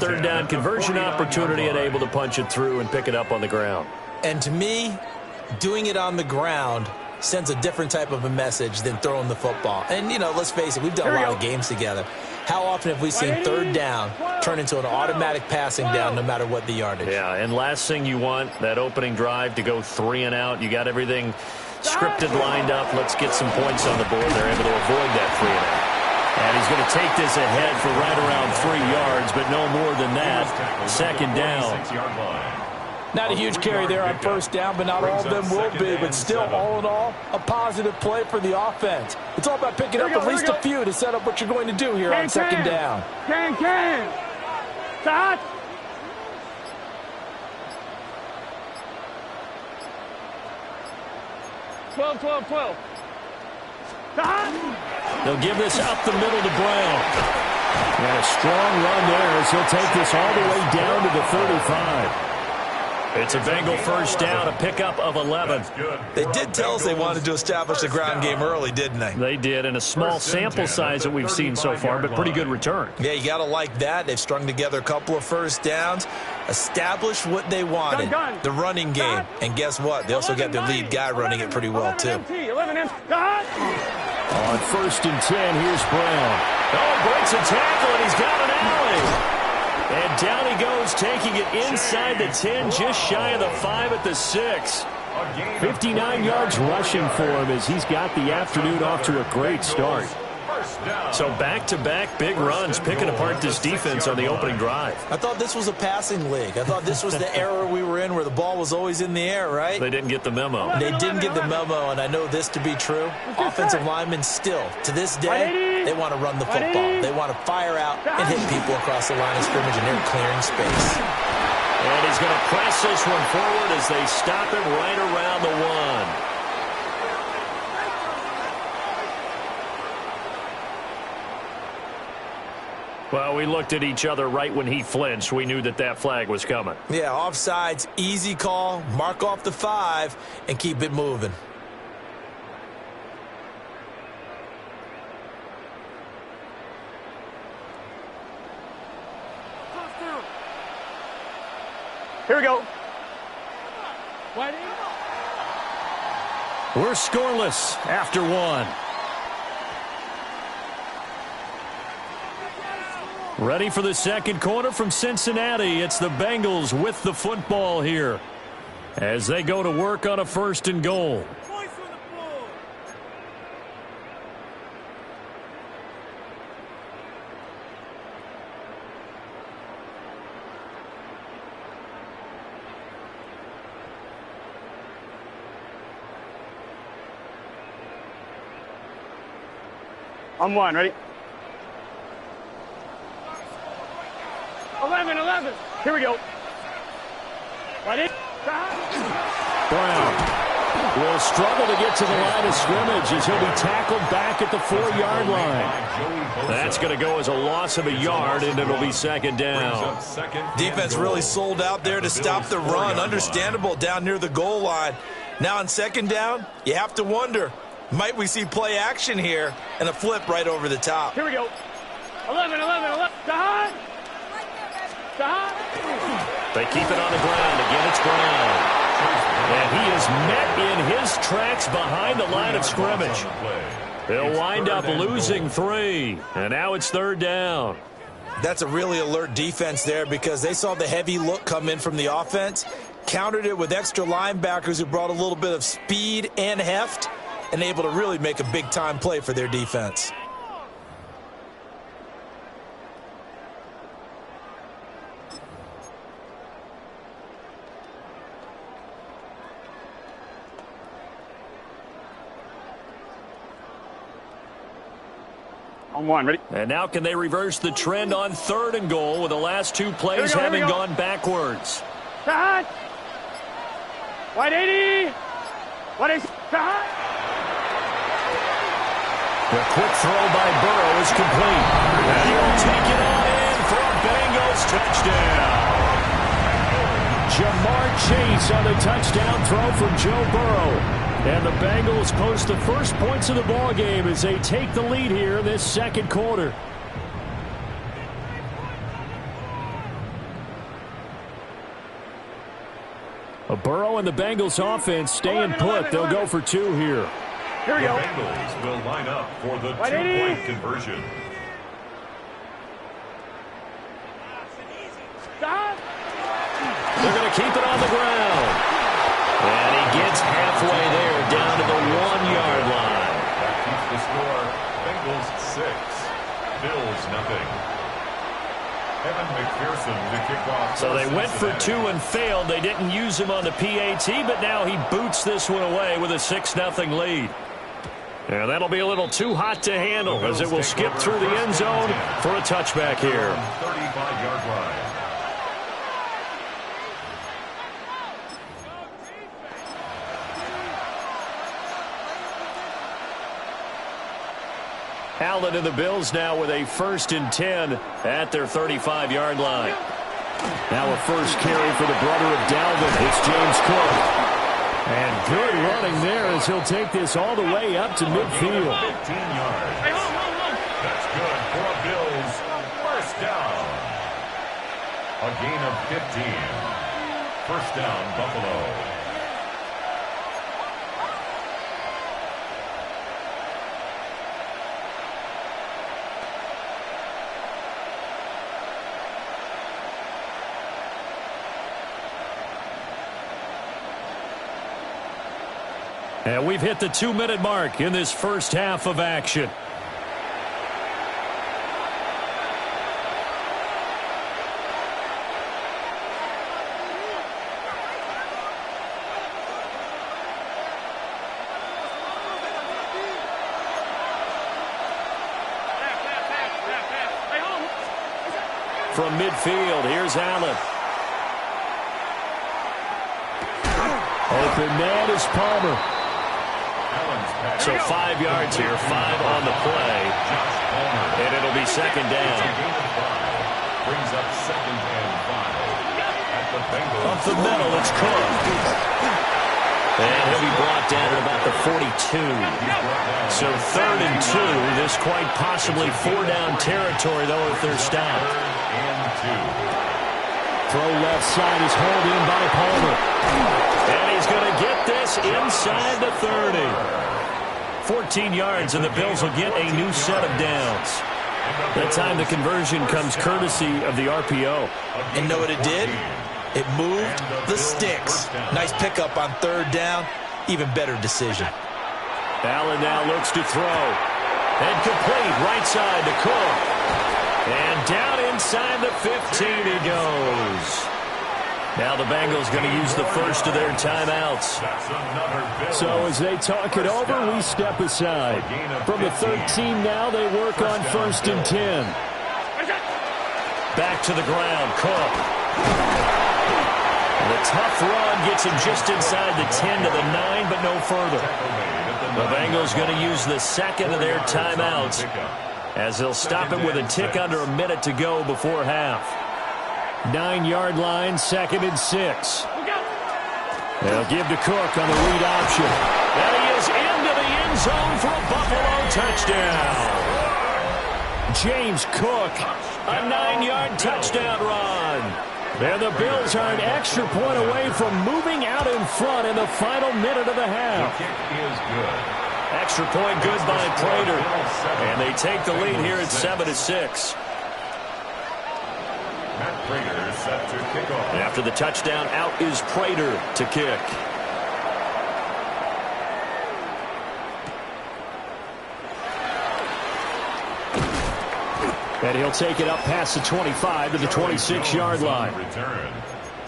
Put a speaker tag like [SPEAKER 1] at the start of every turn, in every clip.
[SPEAKER 1] third down conversion opportunity and able to punch it through and pick it up on the ground.
[SPEAKER 2] And to me, doing it on the ground sends a different type of a message than throwing the football. And, you know, let's face it, we've done a lot of games together. How often have we seen third down turn into an automatic passing down no matter what the yardage?
[SPEAKER 1] Yeah, and last thing you want, that opening drive to go 3 and out. You got everything scripted, lined up. Let's get some points on the board. They're able to avoid that 3 and out. And he's going to take this ahead for right around 3 yards, but no more than that. Second down.
[SPEAKER 2] Not a huge carry there on first down, but not all of them will be. But still, all in all, a positive play for the offense. It's all about picking up at least a few to set up what you're going to do here on second down.
[SPEAKER 3] Start. Twelve.
[SPEAKER 1] They'll give this up the middle to Brown. And a strong run there as he'll take this all the way down to the 35. It's a Bengal first down, a pickup of 11.
[SPEAKER 2] They did tell us they wanted to establish the ground game early, didn't they?
[SPEAKER 1] They did, and a small sample size that we've seen so far, but pretty good return.
[SPEAKER 2] Yeah, you got to like that. They've strung together a couple of first downs, established what they wanted, the running game. And guess what? They also got their lead guy running it pretty well, too.
[SPEAKER 1] On first and 10, here's Brown. Oh, breaks a tackle, and he's got an alley. And down he goes, taking it inside the 10, just shy of the 5 at the 6. 59 yards rushing for him as he's got the afternoon off to a great start. So back-to-back big runs, picking apart this defense on the opening drive.
[SPEAKER 2] I thought this was a passing league. I thought this was the era we were in where the ball was always in the air, right?
[SPEAKER 1] They didn't get the memo.
[SPEAKER 2] They didn't get the memo, and I know this to be true. Offensive linemen still, to this day, they want to run the football. They want to fire out and hit people across the line of scrimmage, and they're clearing space.
[SPEAKER 1] And he's going to press this one forward as they stop him right around the 1. Well, we looked at each other right when he flinched. We knew that that flag was coming.
[SPEAKER 2] Yeah, offsides, easy call, mark off the 5, and keep it moving.
[SPEAKER 3] Here we go.
[SPEAKER 1] We're scoreless after 1. Ready for the second quarter from Cincinnati. It's the Bengals with the football here as they go to work on a first and goal.
[SPEAKER 3] On 1, ready? 11. Here we go.
[SPEAKER 1] Brown will struggle to get to the line of scrimmage as he'll be tackled back at the 4-yard line. That's going to go as a loss of a yard, and it'll be second down.
[SPEAKER 2] Defense really sold out there to stop the run. Understandable down near the goal line. Now on second down, you have to wonder, might we see play action here and a flip right over the top?
[SPEAKER 3] Here we go. 11.
[SPEAKER 1] They keep it on the ground. Again, it's Brown. And he is met in his tracks behind the line of scrimmage. They'll wind up losing 3. And now it's third down.
[SPEAKER 2] That's a really alert defense there because they saw the heavy look come in from the offense, countered it with extra linebackers who brought a little bit of speed and heft, and able to really make a big-time play for their defense.
[SPEAKER 3] On 1, ready?
[SPEAKER 1] And now can they reverse the trend on third and goal with the last 2 plays having gone backwards?
[SPEAKER 3] Start. White 80. What is start?
[SPEAKER 1] The quick throw by Burrow is complete. And he'll take it on in for a Bengals touchdown. Jamar Chase on the touchdown throw from Joe Burrow. And the Bengals post the first points of the ballgame as they take the lead here in this second quarter. Burrow and the Bengals offense staying put. They'll go for 2 here.
[SPEAKER 3] Here we go.
[SPEAKER 4] The Bengals will line up for the two-point conversion.
[SPEAKER 3] Stop.
[SPEAKER 1] They're going to keep it on the ground. And he gets halfway there, down to the 1-yard line.
[SPEAKER 4] That keeps the score. Bengals 6, Bills nothing. Evan McPherson to kick off.
[SPEAKER 1] So they went for 2 and failed. They didn't use him on the PAT, but now he boots this one away with a 6-0 lead. And that'll be a little too hot to handle as it will skip through the end zone for a touchback here.
[SPEAKER 4] 35-yard line.
[SPEAKER 1] Allen and the Bills now with a 1st and 10 at their 35-yard line. Now a first carry for the brother of Dalvin. It's James Cook. And good running there as he'll take this all the way up to midfield.
[SPEAKER 4] 15 yards. That's good for Bills. First down. A gain of 15. First down, Buffalo.
[SPEAKER 1] And we've hit the 2-minute mark in this first half of action. From midfield, here's Allen. Open man is Palmer. So 5 yards here, 5 on the play. And it'll be second down.
[SPEAKER 4] Brings up 2nd and 5.
[SPEAKER 1] Up the middle, it's Cook. And he'll be brought down at about the 42. So 3rd and 2. This quite possibly 4-down territory, though, if they're stopped. Throw left side is hauled in by Palmer. And he's going to get this inside the 30. 14 yards, and the Bills will get a new set of downs. That time the conversion comes courtesy of the RPO.
[SPEAKER 2] And know what it did? It moved the sticks. Nice pickup on 3rd down. Even better decision.
[SPEAKER 1] Allen now looks to throw. And complete right side to Cook. And down inside the 15 he goes. Now the Bengals going to use the first of their timeouts. So as they talk it over, we step aside. From the 13 now, they work on 1st and 10. Back to the ground, Cook. And the tough run gets him just inside the 10 to the 9, but no further. The Bengals going to use the second of their timeouts as they'll stop it with a tick under a minute to go before half. 9-yard line, 2nd and 6. They'll give to Cook on the read option. And he is into the end zone for a Buffalo touchdown. James Cook, a 9-yard touchdown run. And the Bills are an extra point away from moving out in front in the final minute of the half.
[SPEAKER 4] The kick is good.
[SPEAKER 1] Extra point good by Prater. And they take the lead here at 7-6.
[SPEAKER 4] Matt Prater set to kick off.
[SPEAKER 1] After the touchdown, out is Prater to kick. And he'll take it up past the 25 to the 26-yard line.
[SPEAKER 4] Return.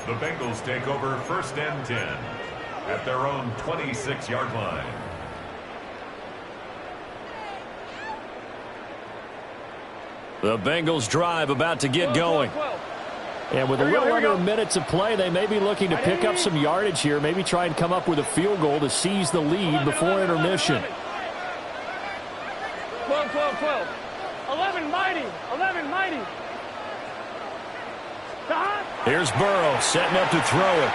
[SPEAKER 4] The Bengals take over 1st and 10 at their own 26-yard line.
[SPEAKER 1] The Bengals drive about to get going. And with a little under a minute to play, they may be looking to pick up some yardage here, maybe try and come up with a field goal to seize the lead before intermission.
[SPEAKER 3] 12, 12, 12. 11 mighty. 11 mighty.
[SPEAKER 1] Here's Burrow setting up to throw it.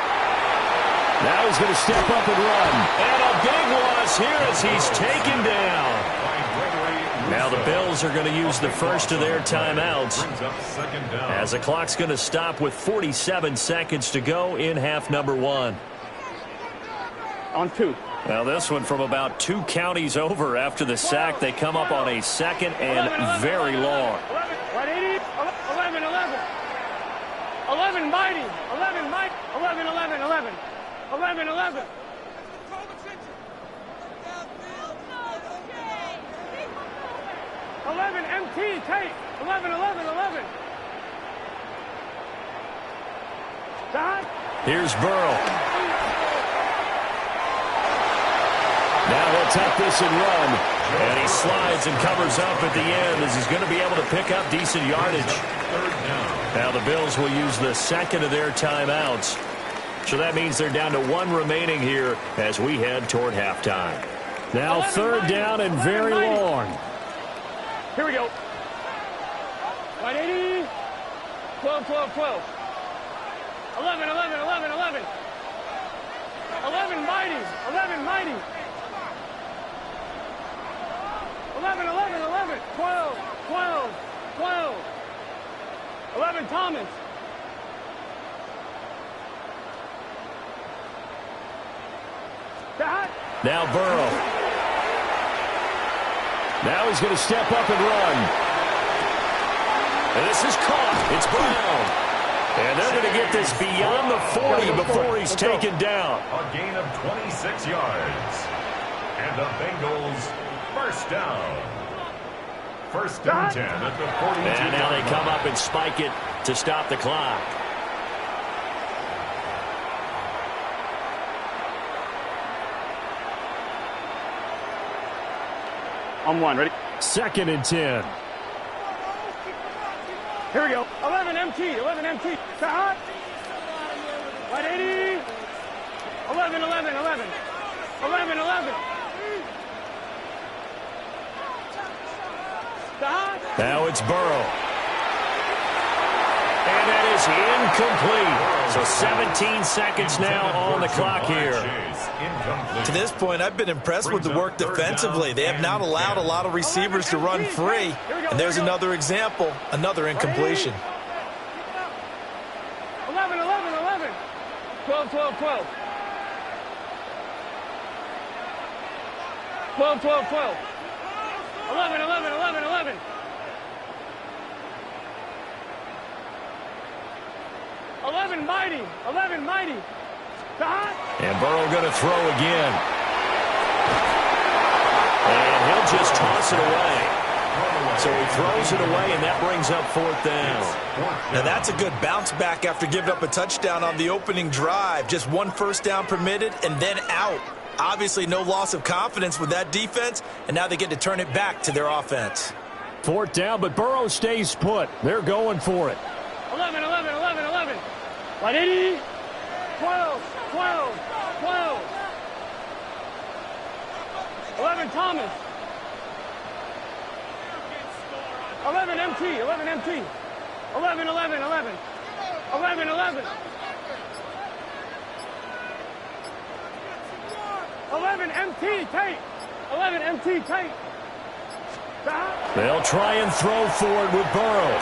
[SPEAKER 1] Now he's going to step up and run. And a big loss here as he's taken down. Now the Bills are going to use the first of their timeouts as the clock's going to stop with 47 seconds to go in half number 1.
[SPEAKER 3] On 2.
[SPEAKER 1] Now this one from about 2 counties over after the sack. They come up on a 2nd and very long.
[SPEAKER 3] 11, 11, mighty. 11, mighty. 11, 11, 11. 11, 11. 11, MT, Tate. 11, 11, 11. Dot.
[SPEAKER 1] Here's Burrow. Now he'll tuck this and run. And he slides and covers up at the end as he's going to be able to pick up decent yardage. Now the Bills will use the 2nd of their timeouts. So that means they're down to 1 remaining here as we head toward halftime. Now 3rd down and very long.
[SPEAKER 3] Here we go. 180. 12, 12, 12. 11, 11, 11, 11. 11, mighty. 11, mighty. 11, 11, 11. 12, 12, 12. 11, Thomas.
[SPEAKER 1] Now Burrow. Now he's going to step up and run. And this is caught. It's Brown. And they're going to get this beyond the 40 before he's taken down.
[SPEAKER 4] A gain of 26 yards. And the Bengals first down. 1st and 10 at the 42.
[SPEAKER 1] And now they come up and spike it to stop the clock.
[SPEAKER 3] On 1, ready?
[SPEAKER 1] 2nd and 10.
[SPEAKER 3] Here we go. 11 MT, 11 MT. Stop. 180. 11, 11, 11. 11, 11. Stop.
[SPEAKER 1] Now it's Burrow. And that is incomplete. So 17 seconds now on the clock here.
[SPEAKER 2] To this point, I've been impressed with the work defensively. They have not allowed a lot of receivers to run free. And there's another example, another incompletion.
[SPEAKER 3] 11, 11, 11. 12, 12, 12. 12, 12, 12. 11, 11, 11, 11. 11, mighty. 11, mighty. Stop.
[SPEAKER 1] And Burrow going to throw again. And he'll just toss it away. So he throws it away, and that brings up 4th down.
[SPEAKER 2] Now that's a good bounce back after giving up a touchdown on the opening drive. Just 1 first down permitted and then out. Obviously no loss of confidence with that defense, and now they get to turn it back to their offense.
[SPEAKER 1] 4th down, but Burrow stays put. They're going for it.
[SPEAKER 3] 11, 11, 11, 11. 180. 12, 12, 12. 11, Thomas. 11, MT, 11, MT. 11, 11, 11. 11, 11. 11, MT, Tate. 11, MT, Tate. Stop.
[SPEAKER 1] They'll try and throw forward with Burrow.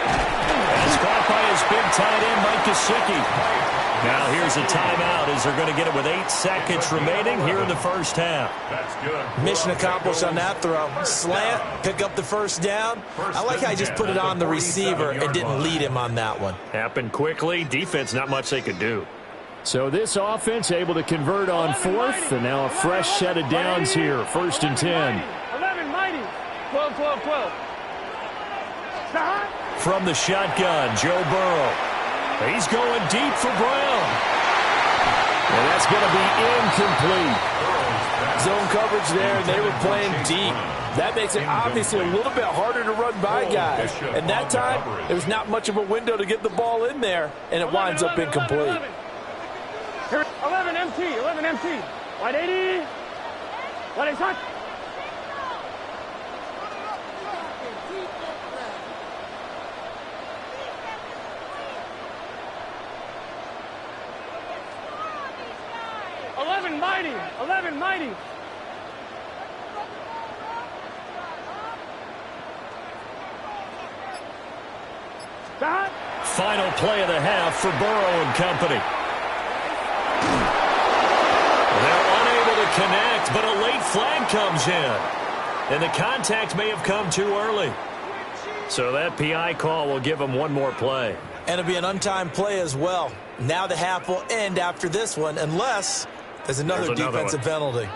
[SPEAKER 1] And it's caught by his big tight end, Mike Gesicki. Now here's a timeout as they're going to get it with 8 seconds remaining here in the first half.
[SPEAKER 4] That's good.
[SPEAKER 2] Mission accomplished on that throw. Slant, pick up the first down. I like how he just put it on the receiver and didn't lead him on that one.
[SPEAKER 1] Happened quickly. Defense, not much they could do. So this offense able to convert on 4th, and now a fresh set of downs here. 1st and 10.
[SPEAKER 3] 11, mighty. 12, 12, 12. Stop.
[SPEAKER 1] From the shotgun, Joe Burrow. He's going deep for Brown. And that's going to be incomplete.
[SPEAKER 5] Zone coverage there, and they were playing deep. That makes it obviously a little bit harder to run by guys. And that time, there was not much of a window to get the ball in there, and it winds up incomplete.
[SPEAKER 3] 11 MT, 11 MT. 180. What is that? Mighty, 11 mighty. Stop.
[SPEAKER 1] Final play of the half for Burrow and company. They're to connect, but a late flag comes in. And the contact may have come too early. So that PI call will give him one more play.
[SPEAKER 2] And it'll be an untimed play as well. Now the half will end after this one, unless there's another defensive penalty.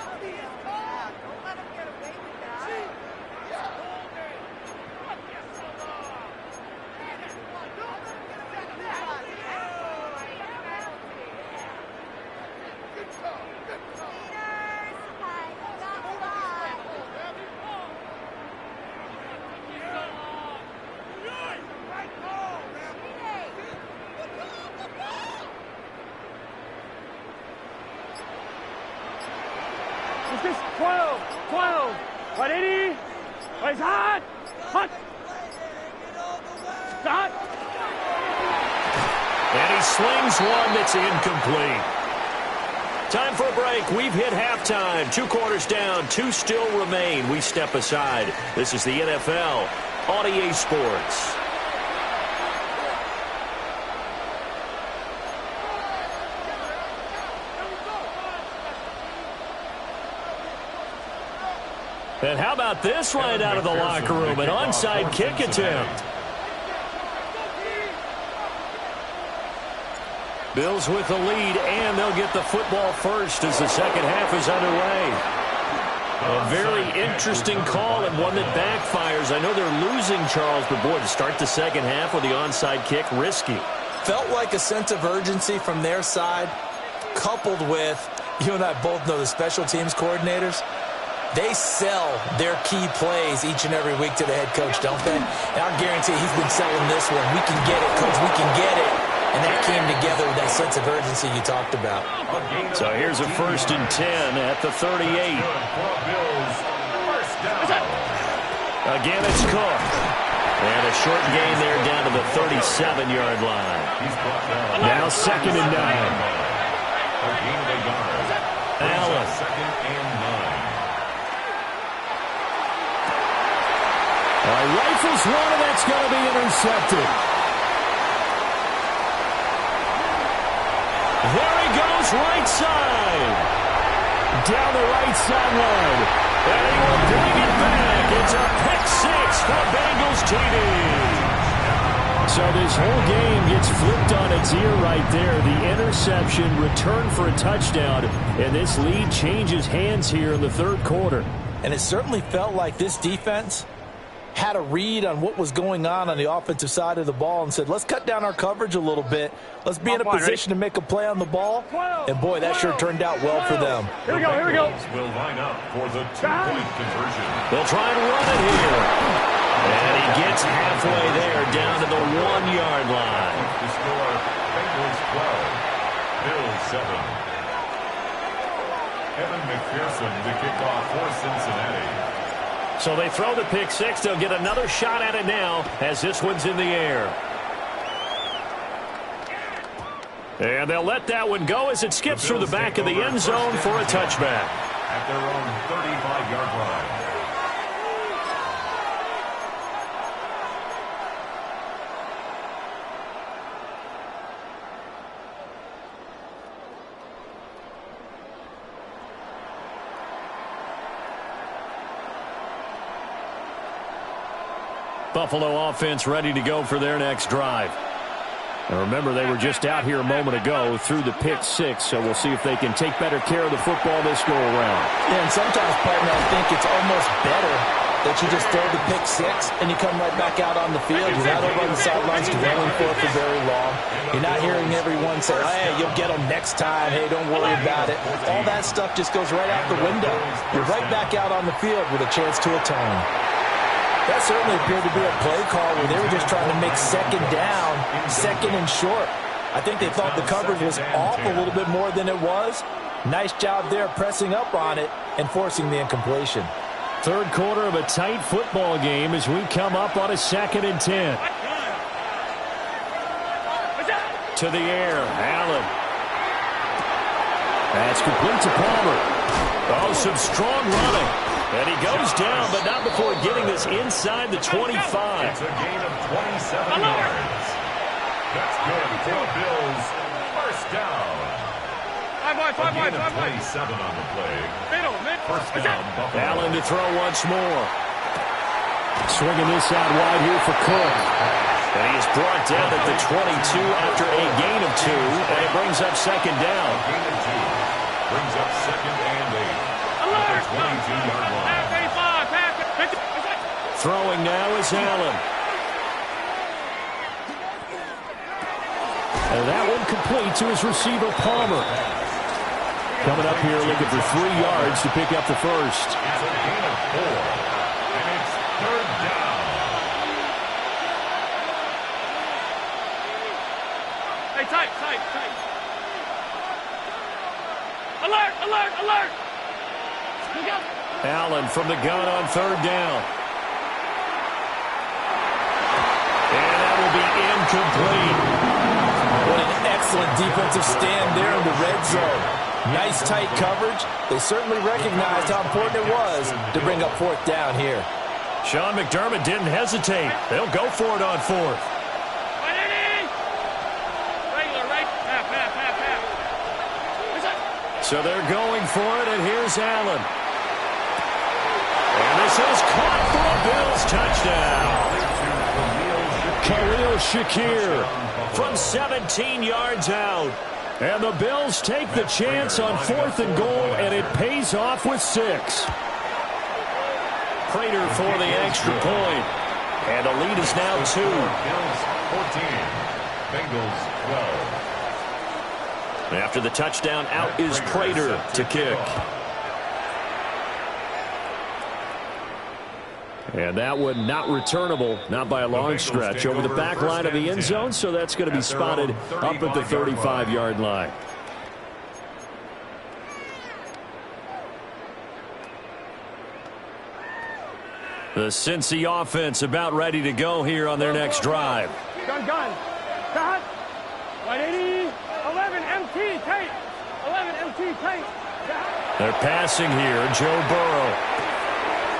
[SPEAKER 3] It's just 12. 180. It's hot. Hot. Stop.
[SPEAKER 1] And he slings one that's incomplete. Time for a break. We've hit halftime. 2 quarters down. 2 still remain. We step aside. This is the NFL on EA Sports. And how about this right out of the locker room? An onside kick attempt. Bills with the lead, and they'll get the football first as the second half is underway. A very interesting call and one that backfires. I know they're losing, Charles, but boy, to start the second half with the onside kick, risky.
[SPEAKER 2] Felt like a sense of urgency from their side, coupled with, you and I both know the special teams coordinators. They sell their key plays each and every week to the head coach, don't they? And I guarantee he's been selling this one. We can get it, coach. We can get it. And that came together with that sense of urgency you talked about.
[SPEAKER 1] So here's a 1st and 10 at the 38. Again, it's Cook. And a short gain there down to the 37-yard line. Now 2nd and 9. Allen. 2nd and 9. Rifles one, and that's going to be intercepted. There he goes, right side. Down the right sideline. And he will bring it back. It's a pick 6 for Bengals TD. So this whole game gets flipped on its ear right there. The interception, return for a touchdown, and this lead changes hands here in the 3rd quarter.
[SPEAKER 2] And it certainly felt like this defense had a read on what was going on the offensive side of the ball and said, let's cut down our coverage a little bit. Let's be in a position to make a play on the ball. And, boy, that sure turned out well for them.
[SPEAKER 3] Here we go.
[SPEAKER 4] Will line up for the 2-point conversion.
[SPEAKER 1] They'll try and run it here. And he gets halfway there down to the 1-yard line.
[SPEAKER 4] The score, Bengals 12, Bills 7. Evan McPherson to kick off for Cincinnati.
[SPEAKER 1] So they throw the pick 6. They'll get another shot at it now as this one's in the air. And they'll let that one go as it skips through the back of the end zone for a touchback.
[SPEAKER 4] At their own 35-yard line.
[SPEAKER 1] Buffalo offense ready to go for their next drive. And remember, they were just out here a moment ago through the pick 6, so we'll see if they can take better care of the football this go-around.
[SPEAKER 2] Yeah, and sometimes, partner, I think it's almost better that you just throw the pick 6 and you come right back out on the field. You're not over on the sidelines dwelling for it for very long. You're not hearing everyone say, hey, you'll get them next time. Hey, don't worry about it. All that stuff just goes right out the window. You're right back out on the field with a chance to atone. That certainly appeared to be a play call where they were just trying to make 2nd down, 2nd and short. I think they thought the coverage was off a little bit more than it was. Nice job there pressing up on it and forcing the incompletion.
[SPEAKER 1] 3rd quarter of a tight football game as we come up on a 2nd and 10. To the air, Allen. That's complete to Palmer. Oh, some strong running. And he goes down, but not before getting this inside the 25.
[SPEAKER 4] It's a gain of 27 yards. That's good for the Bills. 1st down.
[SPEAKER 3] 5 wide.
[SPEAKER 4] 27 on the play.
[SPEAKER 3] Middle.
[SPEAKER 4] First down, Buffalo.
[SPEAKER 1] Allen to throw once more. Swinging this out wide here for Cook. And he is brought down at the 22 after a gain of 2, and it brings up second down.
[SPEAKER 4] Gain of 2. Brings up second and 8.
[SPEAKER 3] Alert!
[SPEAKER 4] At the 22-yard line.
[SPEAKER 3] Pass 85.
[SPEAKER 1] Throwing now is Allen. And that one complete to his receiver, Palmer. Coming up here looking for 3 yards to pick up the first.
[SPEAKER 4] It's a gain of 4. And it's third down.
[SPEAKER 3] Hey, tight. Alert! Look out.
[SPEAKER 1] Allen from the gun on third down. And that will be incomplete.
[SPEAKER 5] What an excellent defensive stand there in the red zone. Nice tight coverage. They certainly recognized how important it was to bring up fourth down here.
[SPEAKER 1] Sean McDermott didn't hesitate. They'll go for it on fourth. So they're going for it, and here's Allen. And this is caught for a Bills touchdown. Khalil Shakir from 17 yards out. And the Bills take the chance on 4th and goal, and it pays off with 6. Prater for the extra point. And the lead is now 2.
[SPEAKER 4] Bills 14. Bengals 12.
[SPEAKER 1] After the touchdown, out is Prater to kick. And that one not returnable, not by a long stretch, over the back line of the end zone, so that's going to be spotted up at the 35-yard line. The Cincy offense about ready to go here on their next drive.
[SPEAKER 3] Gun. Cut. 180. 11 MT. Tight. 11 MT. Tight.
[SPEAKER 1] They're passing here. Joe Burrow.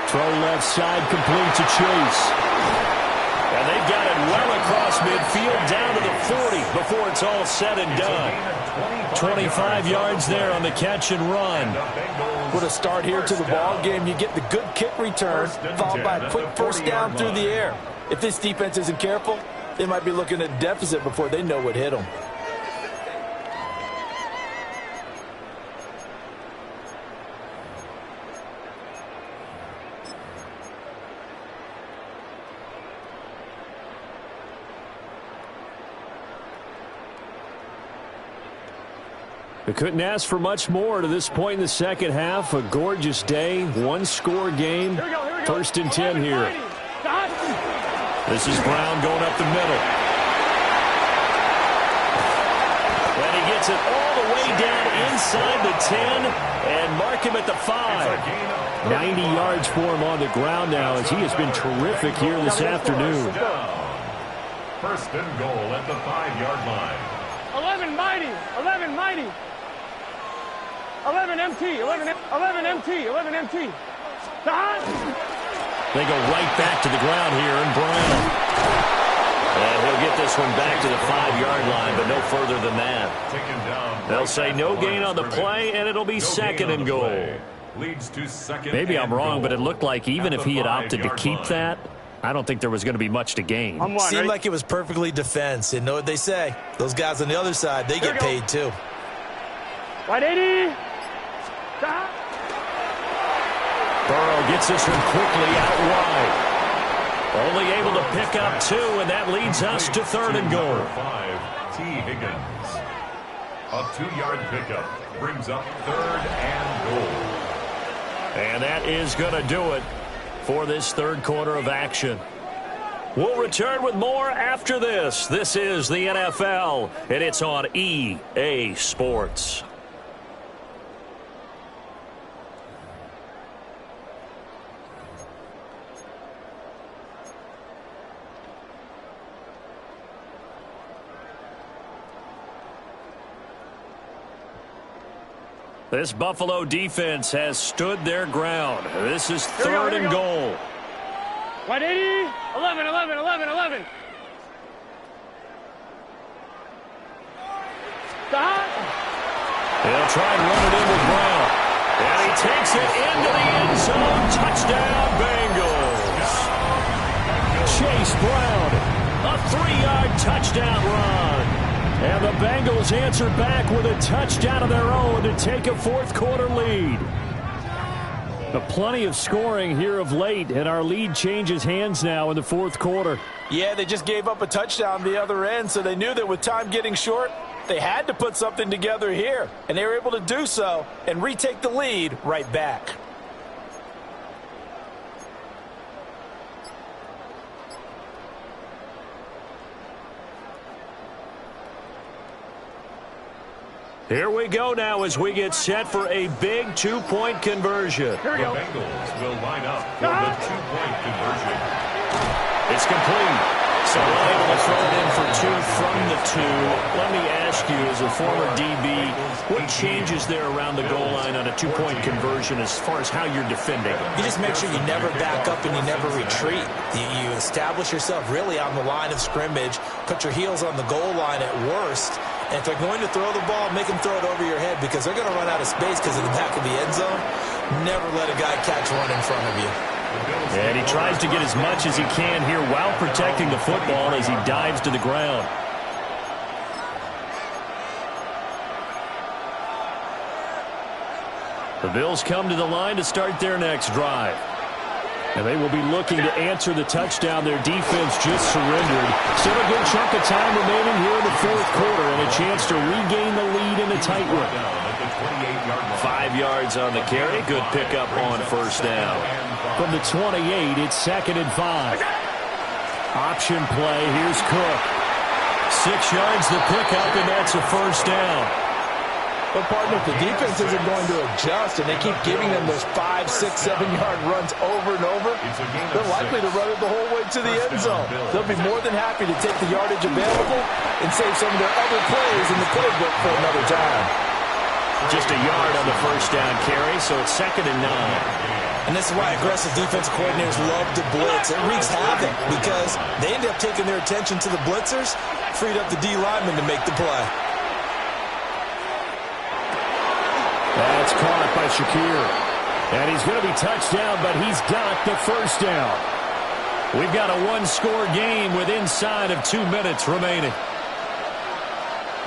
[SPEAKER 1] Throw left side complete to Chase. And they've got it well across midfield down to the 40 before it's all said and done. 25 yards there on the catch and run.
[SPEAKER 5] What a start here to the ball game. You get the good kick return, followed by a quick first down through the air. If this defense isn't careful, they might be looking at a deficit before they know what hit them.
[SPEAKER 1] They couldn't ask for much more to this point in the second half. A gorgeous day, one-score game. First and 10 here. This is Brown going up the middle. And he gets it all the way down inside the 10 and mark him at the 5. 90 yards for him on the ground now as he has been terrific here this afternoon.
[SPEAKER 4] First and goal at the 5-yard line.
[SPEAKER 3] 11 mighty. 11 MT. 11 MT.
[SPEAKER 1] They go right back to the ground here, and Brown. And he'll get this one back to the 5-yard line, but no further than that. They'll say no gain on the play, and it'll be second and goal.
[SPEAKER 4] Leads to second.
[SPEAKER 1] Maybe I'm wrong,
[SPEAKER 4] goal.
[SPEAKER 1] but it looked like even if he had opted to keep that, I don't think there was going to be much to gain.
[SPEAKER 2] Seemed like it was perfectly defense. And know what they say. Those guys on the other side, they get paid too.
[SPEAKER 3] 180.
[SPEAKER 1] Burrow gets this one quickly out wide. Only able to pick up 2, and that leads us to third and goal.
[SPEAKER 4] 5, T. Higgins. A 2-yard pickup brings up third and goal.
[SPEAKER 1] And that is going to do it for this third quarter of action. We'll return with more after this. This is the NFL, and it's on EA Sports. This Buffalo defense has stood their ground. This is third and goal.
[SPEAKER 3] 180. 11. Stop.
[SPEAKER 1] They'll try and run it in with Brown. And he takes it into the end zone. Touchdown, Bengals. Chase Brown, a 3-yard touchdown run. And the Bengals answer back with a touchdown of their own to take a fourth-quarter lead. But plenty of scoring here of late, and our lead changes hands now in the fourth quarter.
[SPEAKER 5] Yeah, they just gave up a touchdown the other end, so they knew that with time getting short, they had to put something together here, and they were able to do so and retake the lead right back.
[SPEAKER 1] Here we go now as we get set for a big two-point conversion.
[SPEAKER 3] Here we go.
[SPEAKER 4] The Bengals will line up for the two-point conversion.
[SPEAKER 1] It's complete. So we're able to throw it in for two from the two. Let me ask you, as a former DB, what changes there around the goal line on a two-point conversion as far as how you're defending?
[SPEAKER 2] You just make sure you never back up and you never retreat. You establish yourself really on the line of scrimmage, put your heels on the goal line at worst, and if they're going to throw the ball, make them throw it over your head because they're going to run out of space because of the back of the end zone. Never let a guy catch one in front of you.
[SPEAKER 1] And he tries to get as much as he can here while protecting the football as he dives to the ground. The Bills come to the line to start their next drive. And they will be looking to answer the touchdown. Their defense just surrendered. Still a good chunk of time remaining here in the fourth quarter and a chance to regain the lead in a tight one. 5 yards on the carry. Good pickup on first down. From the 28, it's 2nd and 5. Option play. Here's Cook. 6 yards the pickup, and that's a first down.
[SPEAKER 5] But, partner, if the defense isn't going to adjust and they keep giving them those 5, 6, 7-yard runs over and over, they're likely to run it the whole way to the end zone. They'll be more than happy to take the yardage available and save some of their other plays in the playbook for another time.
[SPEAKER 1] Just a yard on the first down carry, so it's 2nd and 9.
[SPEAKER 2] And this is why aggressive defense coordinators love to blitz. It wreaks havoc because they end up taking their attention to the blitzers, freed up the D lineman to make the play.
[SPEAKER 1] That's caught by Shakir. And he's going to be touched down, but he's got the first down. We've got a one-score game with inside of 2 minutes remaining.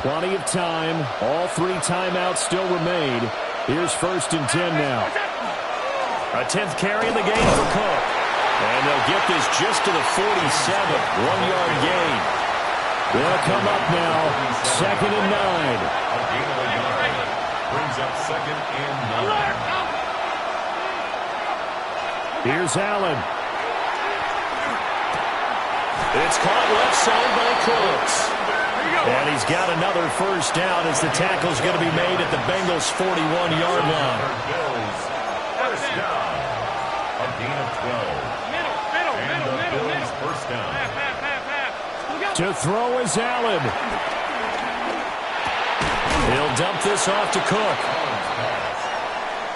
[SPEAKER 1] Plenty of time. All 3 timeouts still remain. Here's 1st and 10 now. A 10th carry in the game for Cook. And they'll get this just to the 47. 1-yard gain. They'll come up now. 2nd and 9.
[SPEAKER 4] Brings up 2nd and 9.
[SPEAKER 1] Here's Allen. It's caught left side by Cooks. And he's got another first down as the tackle's going to be made at the Bengals' 41-yard line.
[SPEAKER 4] Bills, first down. A gain of 12. And the Bills' first down.
[SPEAKER 1] To throw is Allen. He'll dump this off to Cook.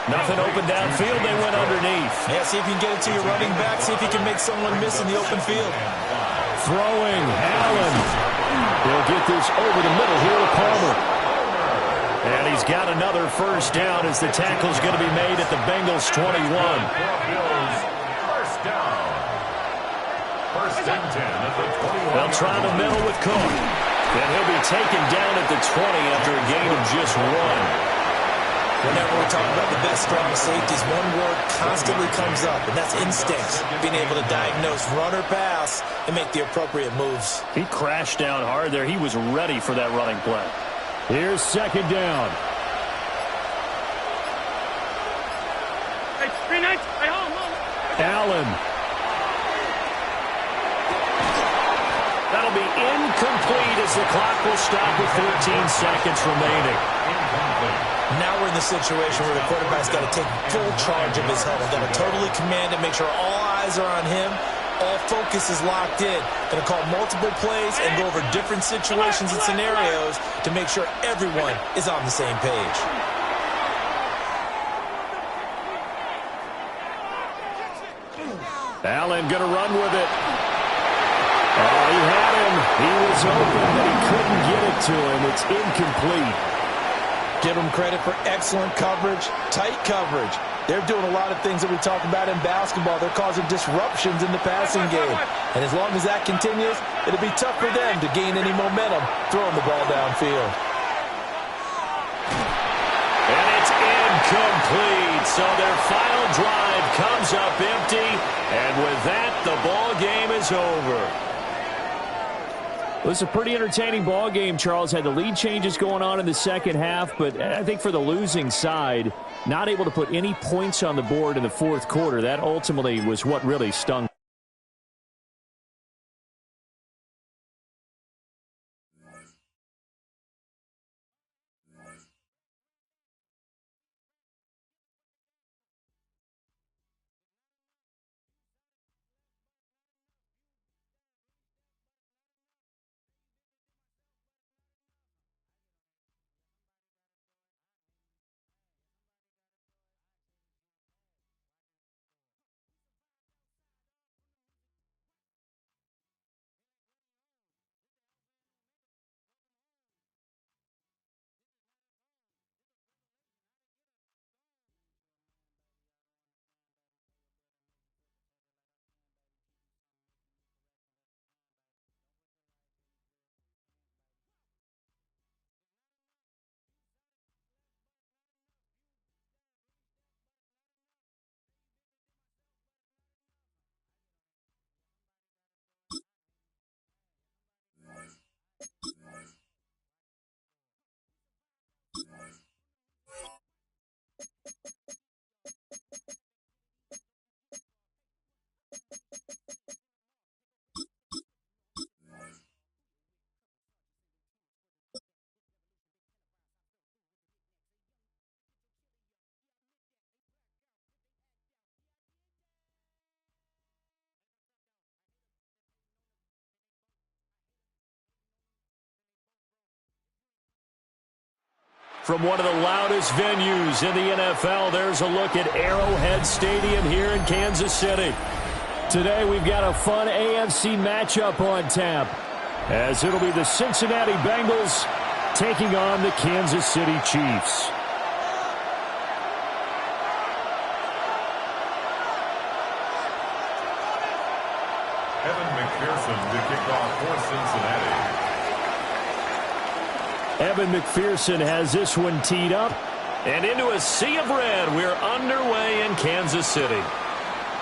[SPEAKER 1] Nothing open downfield. They went underneath.
[SPEAKER 2] Yeah, see if you can get it to your running back. See if you can make someone miss in the open field.
[SPEAKER 1] Throwing Allen. He'll get this over the middle here to Palmer. And he's got another first down as the tackle's going to be made at the Bengals' 21.
[SPEAKER 4] Bills, first down. 1st and 10 at the 21.
[SPEAKER 1] They'll try the middle with Cook. And he'll be taken down at the 20 after a gain of just 1.
[SPEAKER 2] Whenever we're talking about the best strong safeties, one word constantly comes up, and that's instinct. Being able to diagnose run or pass and make the appropriate moves.
[SPEAKER 1] He crashed down hard there. He was ready for that running play. Here's 2nd down. Allen. That'll be incomplete as the clock will stop with 14 seconds remaining.
[SPEAKER 2] Now we're in the situation where the quarterback's got to take full charge of his huddle. Got to totally command it, make sure all eyes are on him. All focus is locked in. Going to call multiple plays and go over different situations and scenarios to make sure everyone is on the same page.
[SPEAKER 1] Allen going to run with it. Oh, he had him. He was open, but he couldn't get it to him. It's incomplete.
[SPEAKER 5] Give them credit for excellent coverage, tight coverage. They're doing a lot of things that we talk about in basketball. They're causing disruptions in the passing game. And as long as that continues, it'll be tough for them to gain any momentum throwing the ball downfield.
[SPEAKER 1] And it's incomplete. So their final drive comes up empty. And with that, the ball game is over.
[SPEAKER 6] It was a pretty entertaining ball game, Charles. Had the lead changes going on in the second half, but I think for the losing side, not able to put any points on the board in the fourth quarter, that ultimately was what really stung.
[SPEAKER 1] From one of the loudest venues in the NFL, there's a look at Arrowhead Stadium here in Kansas City. Today we've got a fun AFC matchup on tap, as it'll be the Cincinnati Bengals taking on the Kansas City Chiefs.
[SPEAKER 4] Evan McPherson to kick off for Cincinnati.
[SPEAKER 1] Evan McPherson has this one teed up. And into a sea of red, we're underway in Kansas City.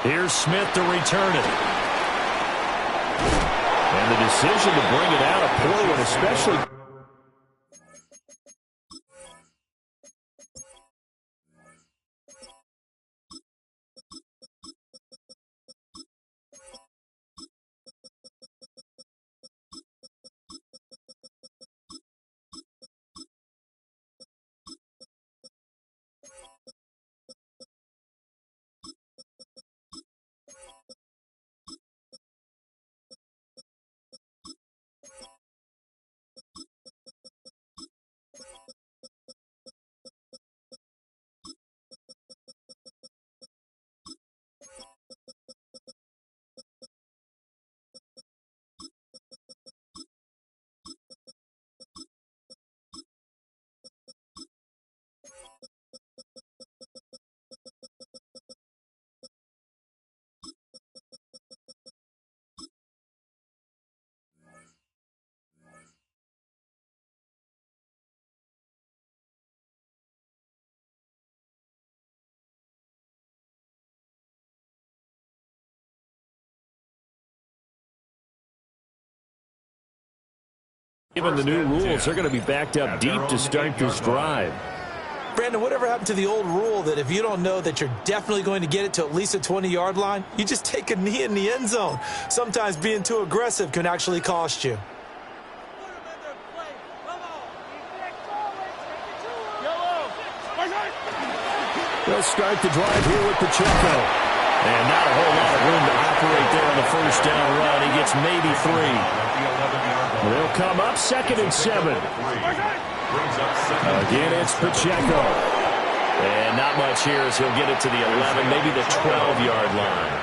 [SPEAKER 1] Here's Smith to return it. And the decision to bring it out, a poor one, especially. Given the new rules, they're going to be backed up deep to start this drive.
[SPEAKER 2] Brandon, whatever happened to the old rule that if you don't know that you're definitely going to get it to at least a 20-yard line, you just take a knee in the end zone? Sometimes being too aggressive can actually cost you.
[SPEAKER 1] They'll start the drive here with Pacheco. And not a whole lot of room to operate there on the first down run. He gets maybe 3. They'll come up 2nd and 7. Again, it's Pacheco. And not much here as he'll get it to the 11, maybe the 12-yard line.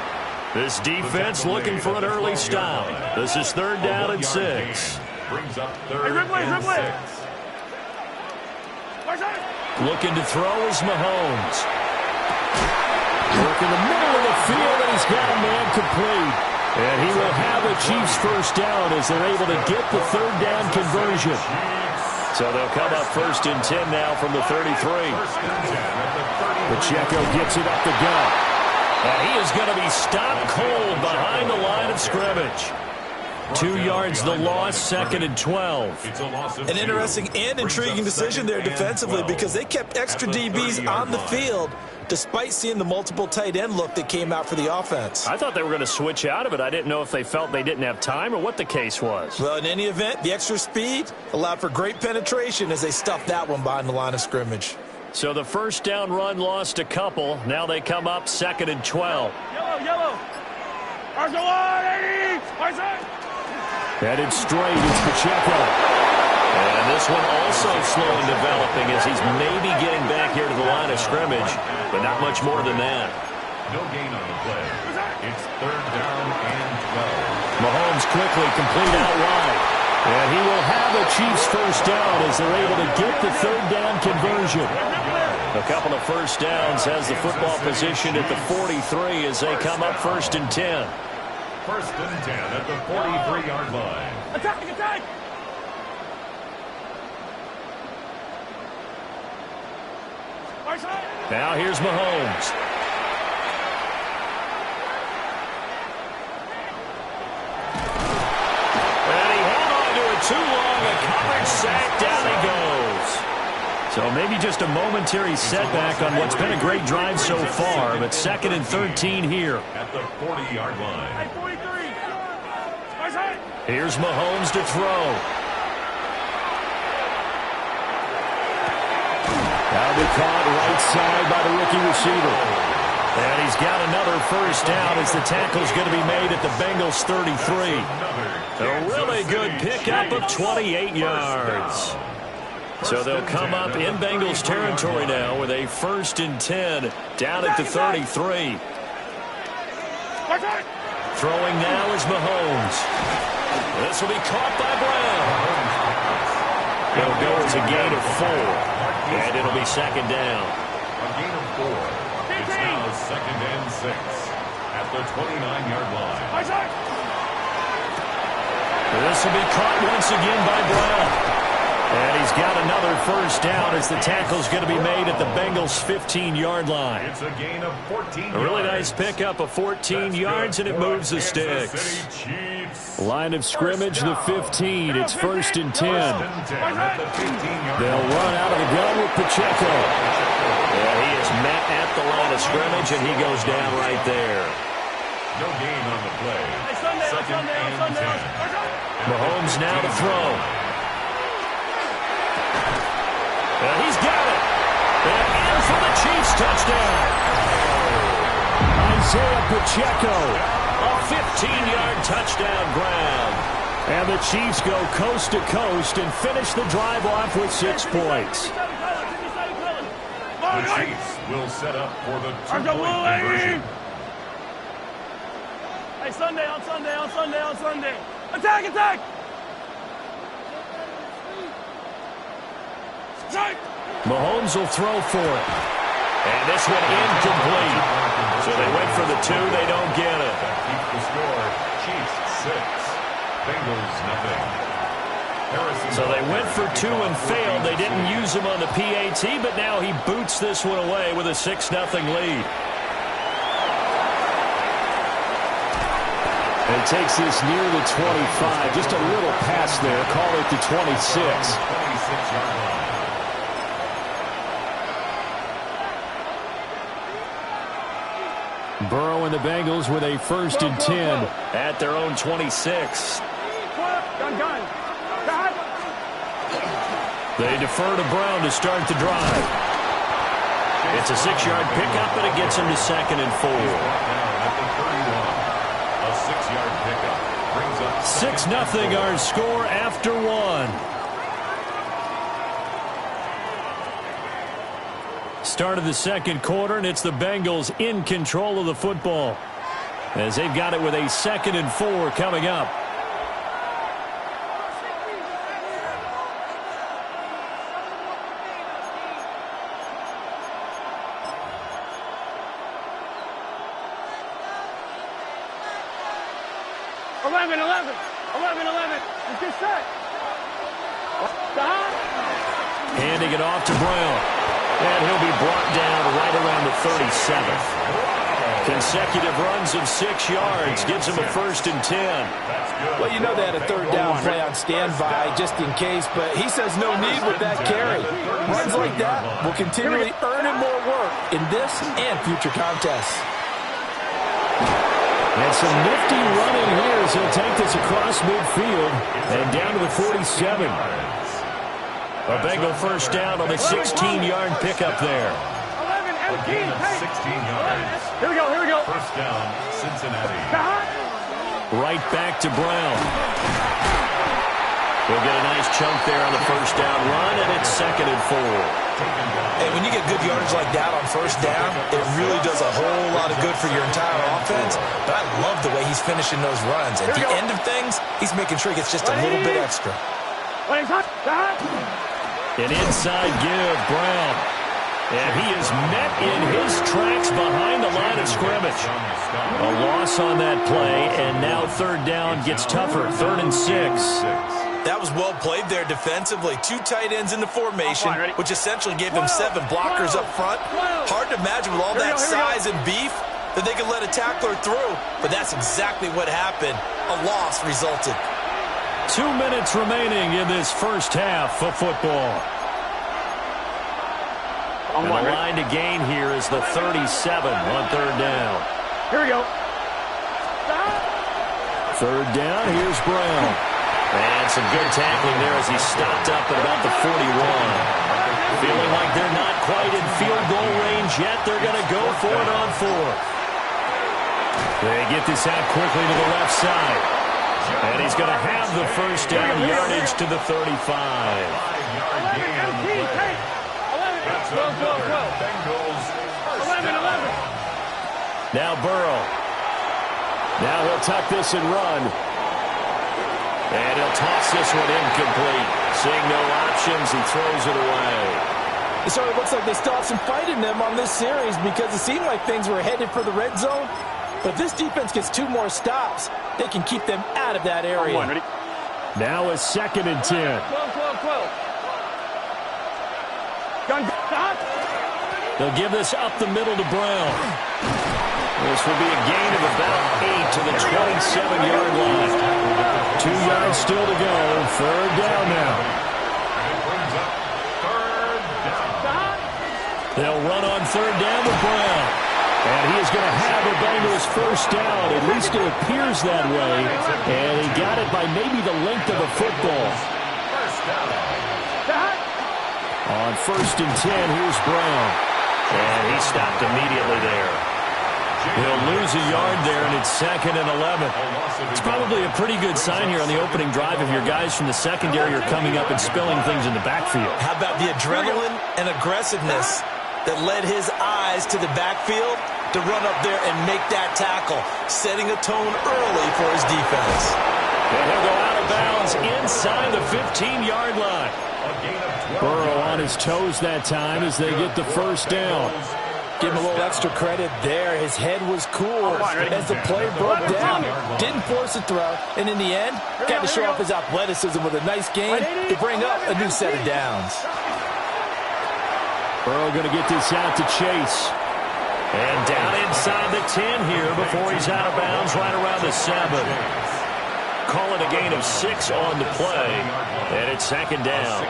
[SPEAKER 1] This defense looking for an early stop. This is 3rd down and 6.
[SPEAKER 4] Brings up 3rd and 6.
[SPEAKER 1] Looking to throw is Mahomes. Work in the middle of the field, and he's got a man complete. And he will have a Chiefs first down as they're able to get the third down conversion. So they'll come up 1st and 10 now from the 33.
[SPEAKER 6] Pacheco gets it up the gut.
[SPEAKER 1] And he is going to be stopped cold behind the line of scrimmage. 2 yards the loss, 2nd and 12.
[SPEAKER 2] An interesting and intriguing decision there defensively because they kept extra DBs on the field despite seeing the multiple tight end look that came out for the offense.
[SPEAKER 1] I thought they were going to switch out of it. I didn't know if they felt they didn't have time or what the case was.
[SPEAKER 2] Well, in any event, the extra speed allowed for great penetration as they stuffed that one behind the line of scrimmage.
[SPEAKER 1] So the first down run lost a couple. Now they come up 2nd and 12.
[SPEAKER 3] Yellow.
[SPEAKER 6] Headed straight, it's Pacheco.
[SPEAKER 1] And this one also slow in developing as he's maybe getting back here to the line of scrimmage, but not much more than that.
[SPEAKER 4] No gain on the play. It's 3rd down and 12.
[SPEAKER 1] Mahomes quickly complete out wide. And he will have a Chiefs first down as they're able to get the third down conversion. A couple of first downs has the football position at the 43 as they come up 1st and 10.
[SPEAKER 4] 1st and 10 at the 43-yard line.
[SPEAKER 3] Attack!
[SPEAKER 1] Now here's Mahomes. And he held on to it too long. A coverage sack. Down he goes. So maybe just a momentary setback on what's been a great drive so far, but 2nd and 13 here.
[SPEAKER 4] At the 40-yard line.
[SPEAKER 3] 43.
[SPEAKER 1] Here's Mahomes to throw.
[SPEAKER 6] That'll be caught right side by the rookie receiver.
[SPEAKER 1] And he's got another first down as the tackle's going to be made at the Bengals 33. A really good pickup of 28 yards. So they'll come up in Bengals territory now with a 1st and 10 down at the 33. Throwing now is Mahomes. This will be caught by Brown. It'll go as a gain of 4. And it'll be 2nd down.
[SPEAKER 4] A gain of 4. It's now 2nd and 6 at the 29-yard line.
[SPEAKER 1] This will be caught once again by Brown. And he's got another first down as the tackle's going to be made at the Bengals' 15-yard line.
[SPEAKER 4] It's a gain of 14 yards.
[SPEAKER 1] A really nice pickup of 14 yards, and it moves the sticks.
[SPEAKER 6] Line of scrimmage, the 15. It's 1st and 10.
[SPEAKER 1] They'll run out of the gun with Pacheco. Yeah, he is met at the line of scrimmage, and he goes down right there.
[SPEAKER 4] No gain on the play. 2nd and 10.
[SPEAKER 1] Mahomes now to throw. And he's got it. And in for the Chiefs touchdown.
[SPEAKER 6] Isaiah Pacheco.
[SPEAKER 1] A 15-yard touchdown grab.
[SPEAKER 6] And the Chiefs go coast to coast and finish the drive off with 6 points.
[SPEAKER 4] The Chiefs will set up for the 2-point conversion.
[SPEAKER 3] Hey, on Sunday. Attack!
[SPEAKER 1] Mahomes will throw for it. And this one incomplete. So they went for the 2. They don't get it.
[SPEAKER 4] That keeps the score. Chiefs 6. Bengals 0.
[SPEAKER 1] So they went for 2 and failed. They didn't use him on the PAT, but now he boots this one away with a 6-0 lead.
[SPEAKER 6] And takes this near the 25. Just a little pass there. Call it the 26.
[SPEAKER 4] 26-yard line.
[SPEAKER 6] Burrow and the Bengals with a 1st and 10.
[SPEAKER 1] At their own 26.
[SPEAKER 3] Gun.
[SPEAKER 1] They defer to Brown to start the drive. It's a 6-yard pickup, but it gets him to 2nd and 4.
[SPEAKER 4] A 6-yard pickup brings up
[SPEAKER 1] 6-0 our score after 1. Start of the second quarter, and it's the Bengals in control of the football as they've got it with a 2nd and 4 coming up.
[SPEAKER 3] 11, 11. 11, 11. It's just set.
[SPEAKER 1] Handing it off to Brown. And he'll be brought down right around the 37th. Consecutive runs of 6 yards gives him a 1st and 10.
[SPEAKER 5] Well, you know they had a 3rd down play on standby just in case, but he says no need with that carry. Runs like that will continually earn him more work in this and future contests.
[SPEAKER 6] And some nifty running here as he'll take this across midfield and down to the 47.
[SPEAKER 1] A Bengal 1st down on the 16-yard pickup there.
[SPEAKER 3] 11, empty.
[SPEAKER 4] Gain of 16 yards.
[SPEAKER 3] Here we go, here we go.
[SPEAKER 4] 1st down, Cincinnati.
[SPEAKER 1] Right back to Brown. He'll get a nice chunk there on the 1st down run, and it's 2nd and 4.
[SPEAKER 2] Hey, when you get good yardage like that on 1st down, it really does a whole lot of good for your entire offense. But I love the way he's finishing those runs. At the end of things, he's making sure he gets just a little bit extra.
[SPEAKER 1] An inside give, Brown. And he is met in his tracks behind the line of scrimmage. A loss on that play, and now 3rd down gets tougher. 3rd and 6.
[SPEAKER 2] That was well played there defensively. 2 tight ends in the formation, which essentially gave them 7 blockers up front. Hard to imagine with all that size and beef that they could let a tackler through, but that's exactly what happened. A loss resulted.
[SPEAKER 1] 2 minutes remaining in this 1st half of football. And the line to gain here is the 37 on 3rd down.
[SPEAKER 3] Here we go.
[SPEAKER 1] 3rd down, here's Brown. And some good tackling there as he stopped up at about the 41. Feeling like they're not quite in field goal range yet. They're going to go for it on 4th. They get this out quickly to the left side. And he's going to have the 1st down yardage to the 35.
[SPEAKER 3] 11, 11.
[SPEAKER 1] Now Burrow. Now he'll tuck this and run. And he'll toss this one incomplete. Seeing no options, he throws it away.
[SPEAKER 5] It sort of looks like they still have some fight in them on this series because it seemed like things were headed for the red zone. But if this defense gets 2 more stops, they can keep them out of that area.
[SPEAKER 6] Now a 2nd and 10.
[SPEAKER 3] 12.
[SPEAKER 1] They'll give this up the middle to Brown. This will be a gain of about 8 to the 27-yard line. 2 yards still to go. 3rd down now. They'll run on 3rd down with Brown. And he is going to have the Bengals 1st down. At least it appears that way. And he got it by maybe the length of a football. On 1st and 10, here's Brown. And he stopped immediately there. He'll lose a yard there, and it's 2nd and 11. It's probably a pretty good sign here on the opening drive if your guys from the secondary are coming up and spilling things in the backfield.
[SPEAKER 2] How about the adrenaline and aggressiveness that led his eyes to the backfield to run up there and make that tackle, setting a tone early for his defense.
[SPEAKER 1] And he'll go out of bounds inside the 15-yard line.
[SPEAKER 6] Burrow on his toes that time as they get the 1st down.
[SPEAKER 5] Give him a little extra credit there. His head was cool as the play broke down. Didn't force a throw, and in the end, got to show off his athleticism with a nice game to bring up a new set of downs.
[SPEAKER 6] Burrow going to get this out to Chase.
[SPEAKER 1] And down inside the 10 here before he's out of bounds right around the 7. Call it a gain of 6 on the play, and it's 2nd down.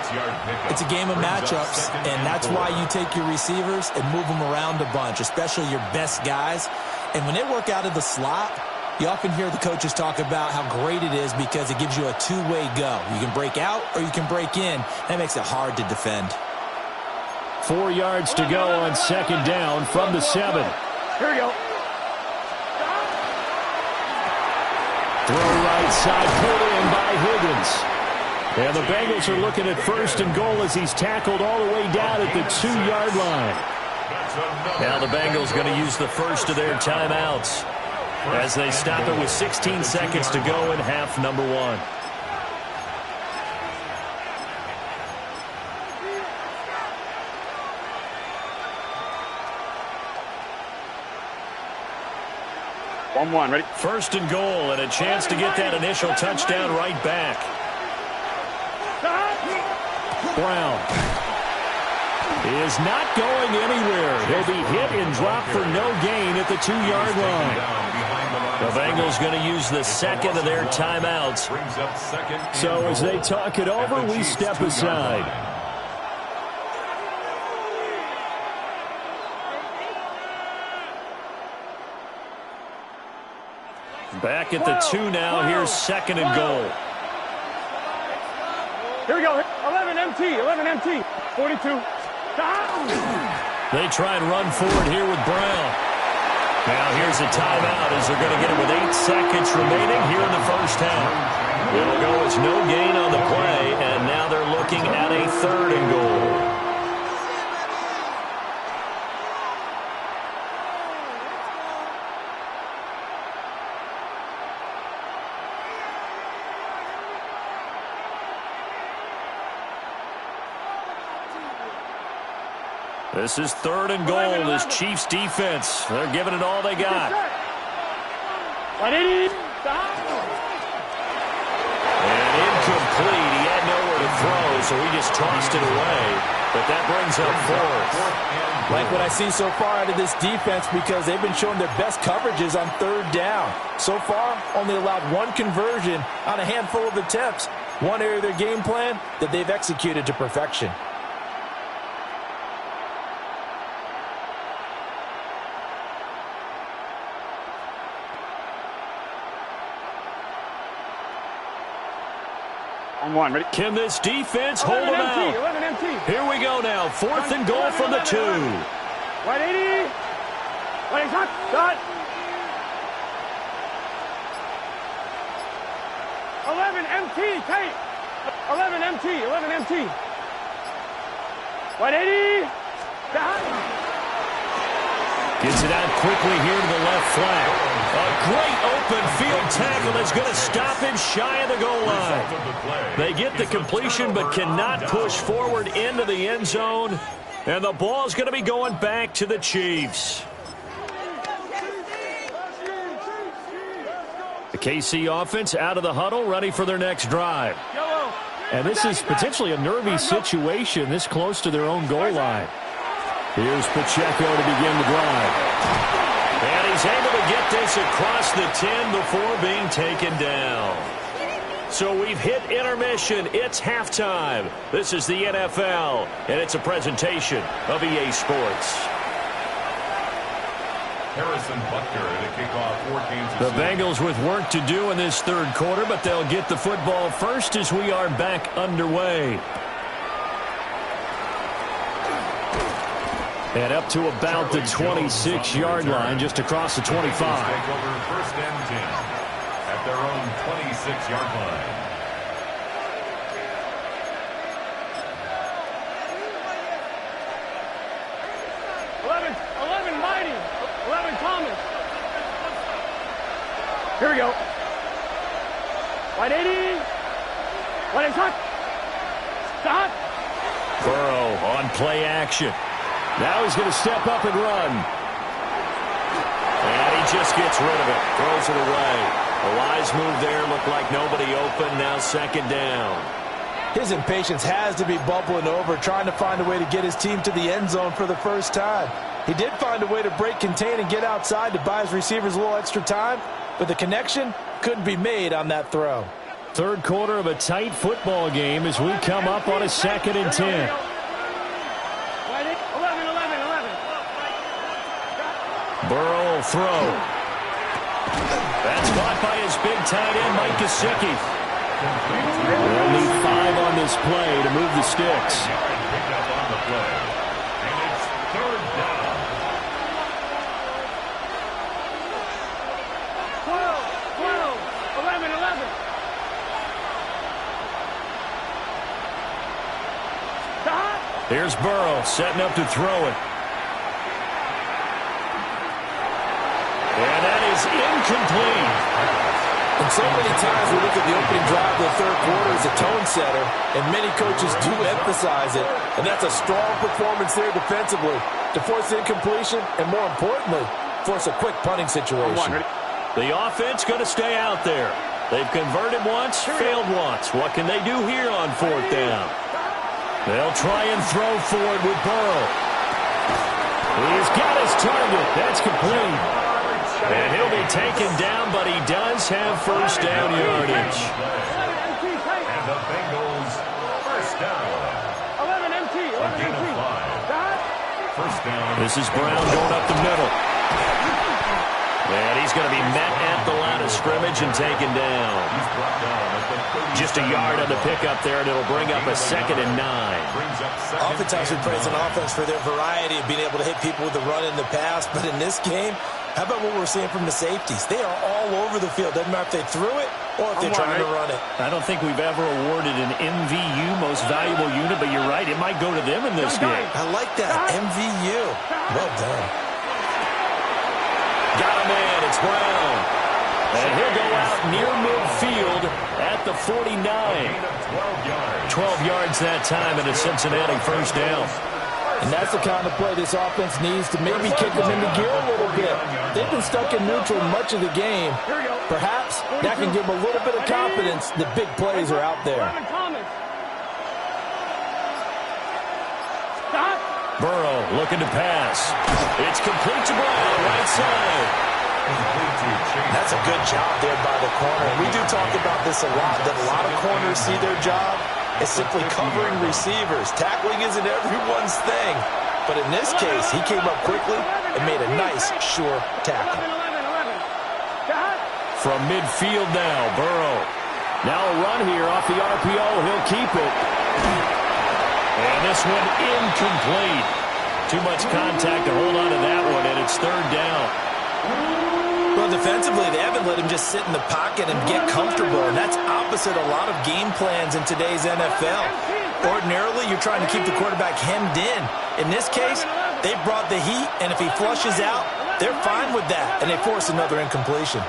[SPEAKER 2] It's a game of matchups, and that's why you take your receivers and move them around a bunch, especially your best guys. And when they work out of the slot, you often hear the coaches talk about how great it is because it gives you a 2-way go. You can break out or you can break in. That makes it hard to defend.
[SPEAKER 6] 4 yards to go on 2nd down from the 7.
[SPEAKER 3] Here we go.
[SPEAKER 6] Throw right side, pulled in by Higgins. And the Bengals are looking at 1st and goal as he's tackled all the way down at the 2-yard line.
[SPEAKER 1] Now the Bengals going to use the first of their timeouts as they stop it with 16 seconds to go in half number 1.
[SPEAKER 3] 1-1, ready?
[SPEAKER 1] First and goal, and a chance to get that initial touchdown right back. Brown is not going anywhere. He'll be hit and dropped for no gain at the 2-yard line. The Bengals going to use the second of their timeouts.
[SPEAKER 6] So as they talk it over, we step aside.
[SPEAKER 1] Back at the 2 now. Here's second and goal.
[SPEAKER 3] Here we go. 11 MT. 11 MT. 42.
[SPEAKER 1] They try and run forward here with Brown. Now here's a timeout as they're going to get it with 8 seconds remaining here in the first half. It'll go as no gain on the play, and now they're looking at a third and goal. This is third and goal. This Chiefs defense, they're giving it all they got.
[SPEAKER 3] And
[SPEAKER 1] incomplete. He had nowhere to throw, so he just tossed it away. But that brings up fourth.
[SPEAKER 5] Like what I see so far out of this defense, because they've been showing their best coverages on third down. So far, only allowed 1 conversion on a handful of attempts. One area of their game plan that they've executed to perfection.
[SPEAKER 3] ready?
[SPEAKER 1] Can this defense hold them out?
[SPEAKER 3] 11 MT.
[SPEAKER 1] Here we go now. Fourth and goal from the 2.
[SPEAKER 3] 180. 180. Shot. 11 MT. Tight. 11 MT. 11 MT. 180. Shot.
[SPEAKER 1] Gets it out quickly here to the left flank. A great open field tackle that's going to stop him shy of the goal line. They get the completion but cannot push forward into the end zone. And the ball's going to be going back to the Chiefs. The KC offense out of the huddle, ready for their next drive.
[SPEAKER 6] And this is potentially a nervy situation this close to their own goal line. Here's Pacheco to begin the drive.
[SPEAKER 1] And he's able to get this across the 10 before being taken down. So we've hit intermission. It's halftime. This is the NFL, and it's a presentation of EA Sports.
[SPEAKER 4] Harrison Butker to kick off for Kansas
[SPEAKER 1] The
[SPEAKER 4] City.
[SPEAKER 1] Bengals with work to do in this third quarter, but they'll get the football first as we are back underway. And up to about the 26-yard line, just across the 25.
[SPEAKER 4] Take over first and 10 at their own 26-yard line.
[SPEAKER 3] Here we go. 180. 180. Stop.
[SPEAKER 1] Burrow on play action.
[SPEAKER 6] Now he's going to step up and run.
[SPEAKER 1] And he just gets rid of it. Throws it away. A wise move there. Looked like nobody open. Now second down.
[SPEAKER 5] His impatience has to be bubbling over, trying to find a way to get his team to the end zone for the first time. He did find a way to break contain and get outside to buy his receivers a little extra time, but the connection couldn't be made on that throw.
[SPEAKER 6] Third quarter of a tight football game as we come up on a 2nd and 10.
[SPEAKER 3] 11.
[SPEAKER 1] Burrow will throw. That's caught by his big tight end, Mike Gesicki.
[SPEAKER 6] They'll need 5 on this play to move the sticks.
[SPEAKER 4] Picked up on the play. And it's third down.
[SPEAKER 3] 11.
[SPEAKER 1] Here's Burrow setting up to throw it. And that is incomplete.
[SPEAKER 5] And so many times we look at the opening drive of the third quarter as a tone setter, and many coaches do emphasize it. And that's a strong performance there defensively to force incompletion and, more importantly, force a quick punting situation.
[SPEAKER 1] The offense going to stay out there. They've converted once, failed once. What can they do here on 4th down? They'll try and throw for it with Burrow. He's got his target. That's complete. And he'll be taken down, but he does have first down yardage.
[SPEAKER 4] And the Bengals first down.
[SPEAKER 3] 11 MT. 11
[SPEAKER 4] Gain of 5. First down.
[SPEAKER 1] This is Brown going up the middle. And he's going to be met at the line of scrimmage and taken down. Just a yard on the pickup there, and it'll bring up a 2nd and 9.
[SPEAKER 2] Oftentimes we praise an offense for their variety of being able to hit people with the run in the pass, but in this game, how about what we're seeing from the safeties? They are all over the field. Doesn't matter if they threw it or if they're trying to run it.
[SPEAKER 1] I don't think we've ever awarded an MVU, most valuable unit, but you're right, it might go to them in this game.
[SPEAKER 2] I like that, MVU. Well done.
[SPEAKER 1] Got a man, it's Brown. And he'll go out near midfield at the 49. 12 yards that time and a Cincinnati first down.
[SPEAKER 5] And that's the kind of play this offense needs to maybe kick them into gear a little bit. They've been stuck in neutral much of the game. Perhaps that can give them a little bit of confidence. The big plays are out there.
[SPEAKER 1] Burrow looking to pass. It's complete to Brown, right side.
[SPEAKER 2] That's a good job there by the corner. We do talk about this a lot, that a lot of corners see their job as simply covering receivers. Tackling isn't everyone's thing. But in this case, he came up quickly and made a nice, sure tackle.
[SPEAKER 1] From midfield now, Burrow. Now a run here off the RPO. He'll keep it. And this one incomplete. Too much contact to hold on to that one, and it's 3rd down.
[SPEAKER 2] Well, defensively, they haven't let him just sit in the pocket and get comfortable, and that's opposite a lot of game plans in today's NFL. Ordinarily, you're trying to keep the quarterback hemmed in. In this case, they brought the heat, and if he flushes out, they're fine with that, and they force another incompletion.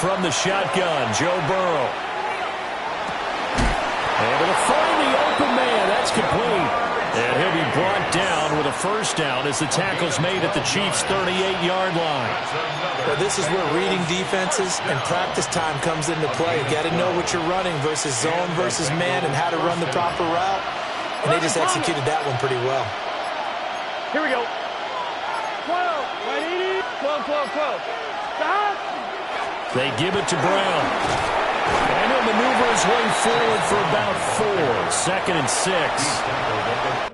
[SPEAKER 1] From the shotgun, Joe Burrow. Able to find the open man. That's complete. And he'll be brought down with a first down as the tackle's made at the Chiefs' 38-yard line.
[SPEAKER 2] Well, this is where reading defenses and practice time comes into play. You got to know what you're running versus zone versus man and how to run the proper route. And they just executed that one pretty well.
[SPEAKER 3] Here we go. 12, 12, 12. Stop.
[SPEAKER 1] They give it to Brown. And he'll maneuver his way forward for about 4. 2nd and 6.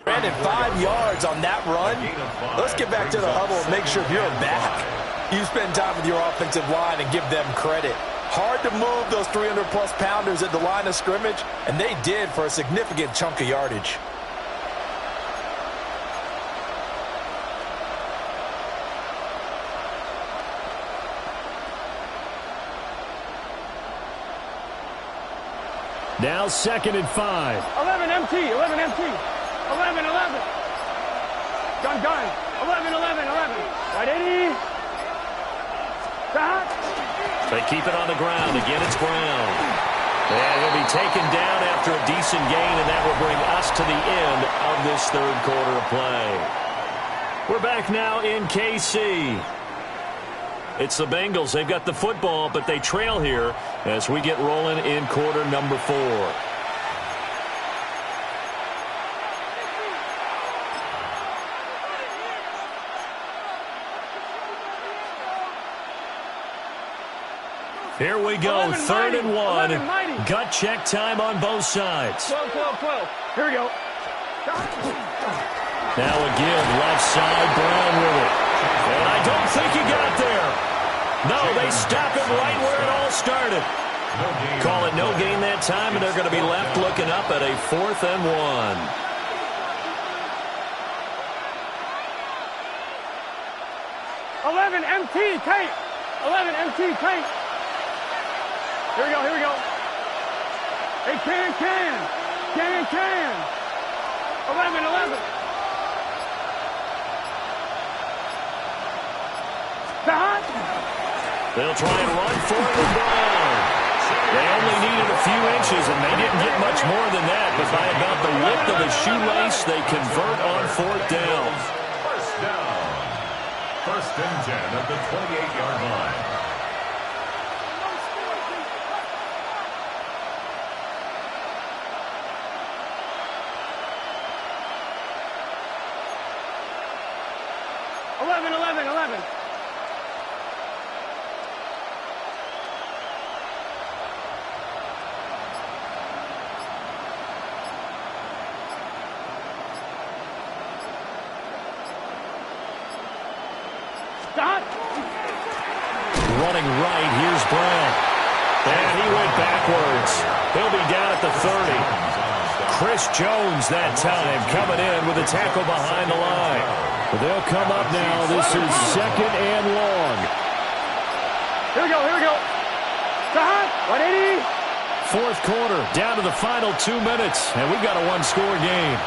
[SPEAKER 2] Brandon, 5 yards on that run. Let's get back to the huddle and make sure you're back. You spend time with your offensive line and give them credit. Hard to move those 300-plus pounders at the line of scrimmage, and they did for a significant chunk of yardage.
[SPEAKER 1] Now 2nd and 5.
[SPEAKER 3] 11 MT. 11 MT. 11. Gun. 11. Right 80. Stop.
[SPEAKER 1] They keep it on the ground. Again, it's Brown. And he'll be taken down after a decent gain, and that will bring us to the end of this 3rd quarter of play. We're back now in KC. It's the Bengals. They've got the football, but they trail here as we get rolling in quarter number 4. Here we go, 3rd and 1. Gut check time on both sides.
[SPEAKER 3] 12. Here we go.
[SPEAKER 1] Now a give, left side, Brown with it. And I don't think he got there. No, they stop him right where it all started. Call it no gain that time, and they're going to be left looking up at a 4th and 1.
[SPEAKER 3] MT, Kate. 11 MT, Kate. Here we go. Hey, can. 11. Stop.
[SPEAKER 1] They'll try and run for it with Brown. They only needed a few inches, and they didn't get much more than that. But by about the width of a shoelace, they convert on 4th down.
[SPEAKER 4] First down. First and 10 at the 28-yard line.
[SPEAKER 1] Running right, here's Brown. And he went backwards. He'll be down at the 30. Chris Jones that time coming in with a tackle behind the line. But they'll come up now. This is second and long.
[SPEAKER 3] Here we go, here we go. Stop, 180.
[SPEAKER 1] Fourth quarter, down to the final 2 minutes, and we've got a one-score game.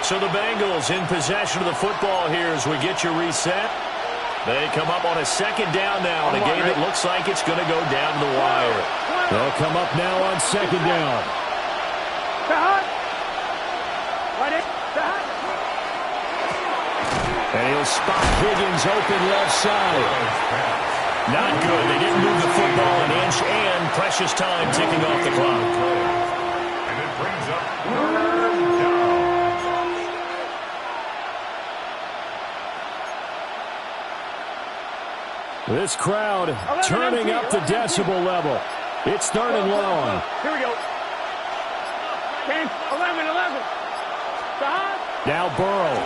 [SPEAKER 1] So the Bengals in possession of the football here as we get you reset. They come up on a second down now in a game that looks like it's going to go down to the wire. They'll come up now on second down. And he'll spot Higgins open left side. Not good. They didn't move the football an inch, and precious time ticking off the clock.
[SPEAKER 4] And it brings up third down.
[SPEAKER 1] This crowd turning up the decibel level. It's third and long.
[SPEAKER 3] Here we go. 10, 11.
[SPEAKER 1] Now Burrow.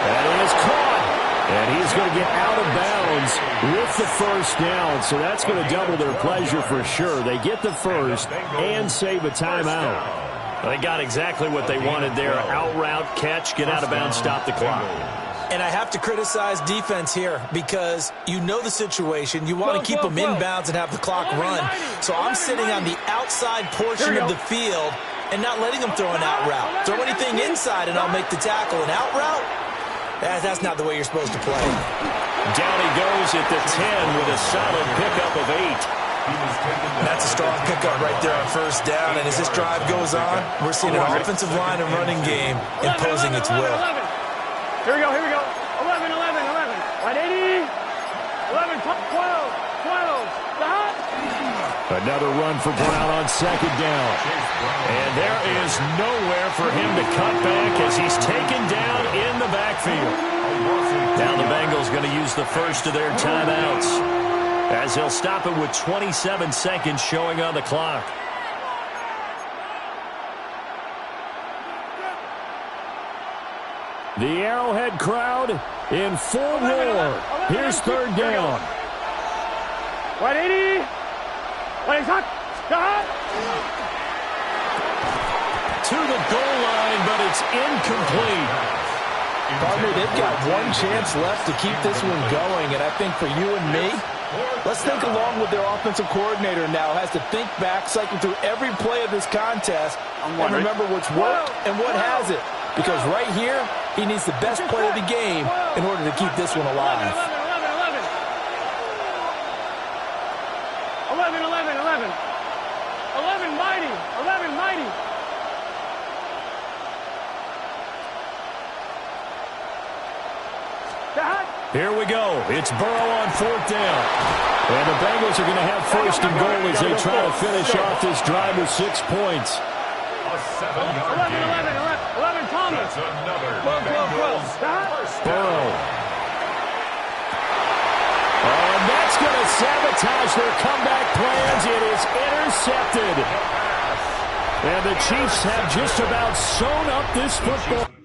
[SPEAKER 1] And it is caught. And he's going to get out of bounds with the first down. So that's going to double their pleasure for sure. They get the first and save a timeout. They got exactly what they wanted there. Out route, catch, get out of bounds, stop the clock.
[SPEAKER 2] And I have to criticize defense here because you know the situation. You want to keep them inbounds and have the clock run. So I'm sitting on the outside portion of the field and not letting them throw an out route. Throw anything inside and I'll make the tackle. An out route? That's not the way you're supposed to play.
[SPEAKER 1] Down he goes at the 10 with a solid pickup of 8.
[SPEAKER 2] That's a strong pickup right there on first down. And as this drive goes on, we're seeing an offensive line and running game imposing its will.
[SPEAKER 3] Here we go, 11. 180. 11, 12.
[SPEAKER 1] Another run for Brown on second down. And there is nowhere for him to cut back as he's taken down in the backfield. Now the Bengals going to use the first of their timeouts as they'll stop it with 27 seconds showing on the clock. The Arrowhead crowd in full roar. Here's third down.
[SPEAKER 3] 180.
[SPEAKER 1] To the goal line, but it's incomplete.
[SPEAKER 5] Partner, they've got one chance left to keep this one going, and I think for you and me, let's think along with their offensive coordinator now. Has to think back, cycle through every play of this contest, and remember what's worked and what hasn't. Because right here, he needs the best play of the game in order to keep this one alive.
[SPEAKER 3] 11 mighty.
[SPEAKER 1] Here we go. It's Burrow on fourth down. And the Bengals are going to have first and goal as they try to finish off this drive with 6 points.
[SPEAKER 4] A 7-yard gain.
[SPEAKER 3] 11, Thomas.
[SPEAKER 4] That's another Bengals first down.
[SPEAKER 1] Burrow. And that's going to sabotage their comeback plans. It is intercepted. And the Chiefs have just about sewn up this football.